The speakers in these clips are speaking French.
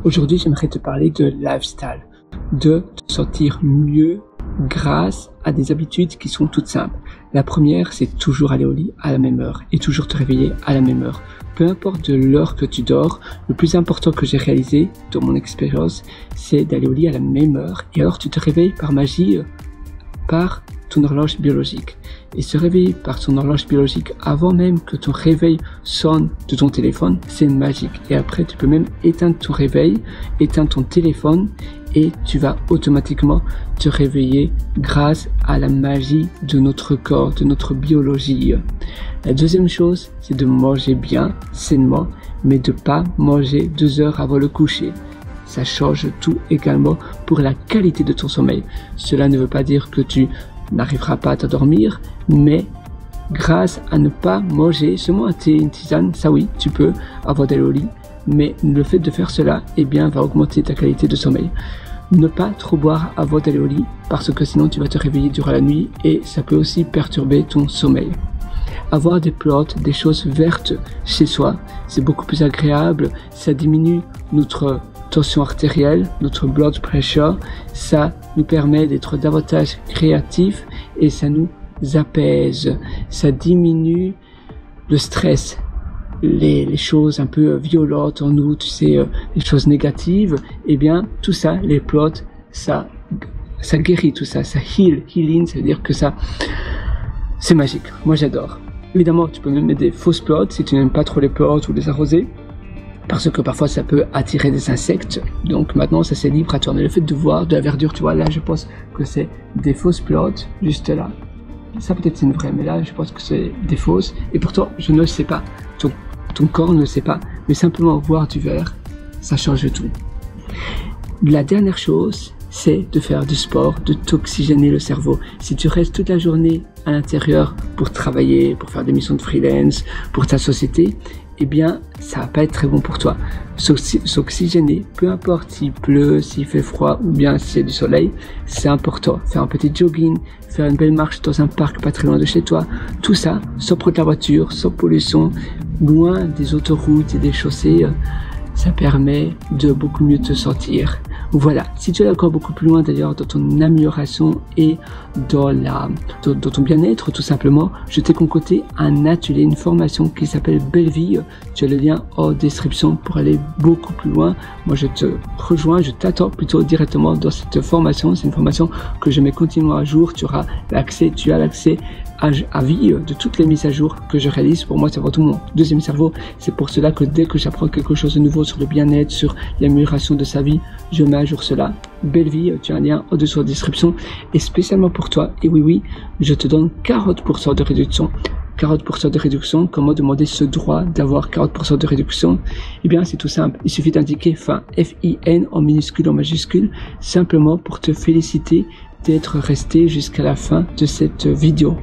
Aujourd'hui, j'aimerais te parler de lifestyle, de te sentir mieux grâce à des habitudes qui sont toutes simples. La première, c'est toujours aller au lit à la même heure et toujours te réveiller à la même heure. Peu importe de l'heure que tu dors, le plus important que j'ai réalisé dans mon expérience, c'est d'aller au lit à la même heure et alors tu te réveilles par magie, par ton horloge biologique. Et se réveiller par ton horloge biologique avant même que ton réveil sonne de ton téléphone, c'est magique. Et après, tu peux même éteindre ton réveil, éteindre ton téléphone et tu vas automatiquement te réveiller grâce à la magie de notre corps, de notre biologie. La deuxième chose, c'est de manger bien, sainement, mais de pas manger 2 heures avant le coucher. Ça change tout également pour la qualité de ton sommeil. Cela ne veut pas dire que tu n'arriveras pas à t'endormir, mais grâce à ne pas manger seulement un thé, une tisane, ça oui, tu peux avant d'aller au lit, mais le fait de faire cela, eh bien, va augmenter ta qualité de sommeil. Ne pas trop boire avant d'aller au lit, parce que sinon tu vas te réveiller durant la nuit et ça peut aussi perturber ton sommeil. Avoir des plantes, des choses vertes chez soi, c'est beaucoup plus agréable, ça diminue notre tension artérielle, notre blood pressure, ça nous permet d'être davantage créatifs et ça nous apaise, ça diminue le stress, les choses un peu violentes en nous, tu sais, les choses négatives, eh bien tout ça, les plantes, ça guérit tout ça, ça healing, ça veut dire que ça, c'est magique, moi j'adore. Évidemment, tu peux même mettre des fausses plantes si tu n'aimes pas trop les plantes ou les arroser, parce que parfois ça peut attirer des insectes, donc maintenant ça c'est libre à toi. Mais le fait de voir de la verdure, tu vois, là je pense que c'est des fausses plantes, juste là. Ça peut-être c'est une vraie, mais là je pense que c'est des fausses, et pourtant je ne le sais pas, ton corps ne le sait pas, mais simplement voir du vert, ça change tout. La dernière chose, c'est de faire du sport, de t'oxygéner le cerveau. Si tu restes toute la journée à l'intérieur pour travailler, pour faire des missions de freelance, pour ta société, eh bien, ça va pas être très bon pour toi. S'oxygéner, peu importe s'il pleut, s'il fait froid ou bien s'il y a du soleil, c'est important. Faire un petit jogging, faire une belle marche dans un parc pas très loin de chez toi, tout ça, sans prendre la voiture, sans pollution, loin des autoroutes et des chaussées, ça permet de beaucoup mieux te sentir. Voilà, si tu es encore beaucoup plus loin d'ailleurs dans ton amélioration et dans ton bien-être tout simplement, je t'ai concocté un atelier, une formation qui s'appelle Belle Vie. Tu as le lien en description pour aller beaucoup plus loin. Moi je te rejoins, je t'attends plutôt directement dans cette formation. C'est une formation que je mets continuellement à jour. Tu as l'accès à vie de toutes les mises à jour que je réalise. Pour moi, c'est avant tout mon deuxième cerveau. C'est pour cela que dès que j'apprends quelque chose de nouveau sur le bien-être, sur l'amélioration de sa vie, je mets à jour cela. Belle Vie, tu as un lien en dessous en description. Et spécialement pour toi, et oui, je te donne 40% de réduction. 40% de réduction, comment demander ce droit d'avoir 40% de réduction? Eh bien, c'est tout simple. Il suffit d'indiquer FIN, F-I-N en minuscule, en majuscule, simplement pour te féliciter d'être resté jusqu'à la fin de cette vidéo.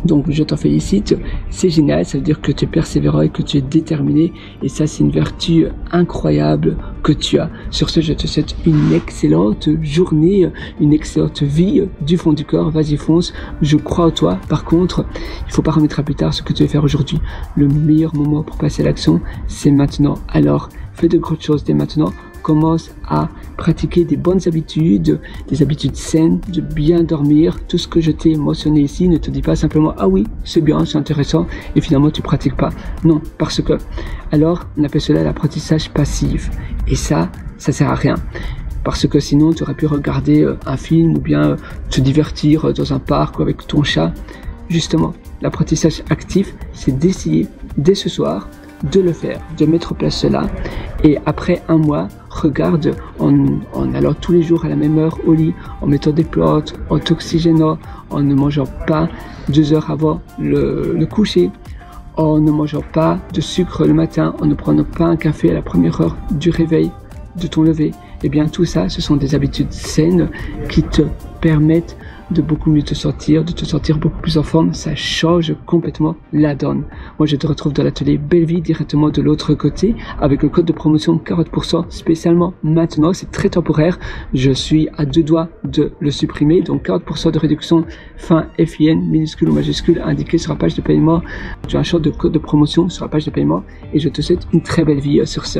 Donc je t'en félicite, c'est génial, ça veut dire que tu es persévérant et que tu es déterminé et ça c'est une vertu incroyable que tu as. Sur ce, je te souhaite une excellente journée, une excellente vie du fond du corps, vas-y fonce, je crois en toi. Par contre, il faut pas remettre à plus tard ce que tu veux faire aujourd'hui. Le meilleur moment pour passer à l'action, c'est maintenant. Alors, fais de grosses choses dès maintenant. Commence à pratiquer des bonnes habitudes, des habitudes saines, de bien dormir. Tout ce que je t'ai mentionné ici, ne te dis pas simplement « Ah oui, c'est bien, c'est intéressant » et finalement tu pratiques pas. Non, parce que alors on appelle cela l'apprentissage passif et ça sert à rien. Parce que sinon tu aurais pu regarder un film ou bien te divertir dans un parc ou avec ton chat. Justement, l'apprentissage actif, c'est d'essayer dès ce soir de le faire, de mettre en place cela et après un mois, regarde en allant tous les jours à la même heure au lit, en mettant des plantes, en t'oxygénant, en ne mangeant pas 2 heures avant le coucher, en ne mangeant pas de sucre le matin, en ne prenant pas un café à la première heure du réveil, de ton lever. Eh bien tout ça, ce sont des habitudes saines qui te permettent de beaucoup mieux te sentir, de te sentir beaucoup plus en forme. Ça change complètement la donne. Moi, je te retrouve dans l'atelier Belle Vie directement de l'autre côté avec le code de promotion 40% spécialement maintenant. C'est très temporaire. Je suis à 2 doigts de le supprimer. Donc 40% de réduction fin FIN minuscule ou majuscule indiqué sur la page de paiement. Tu as un champ de code de promotion sur la page de paiement et je te souhaite une très belle vie sur ce.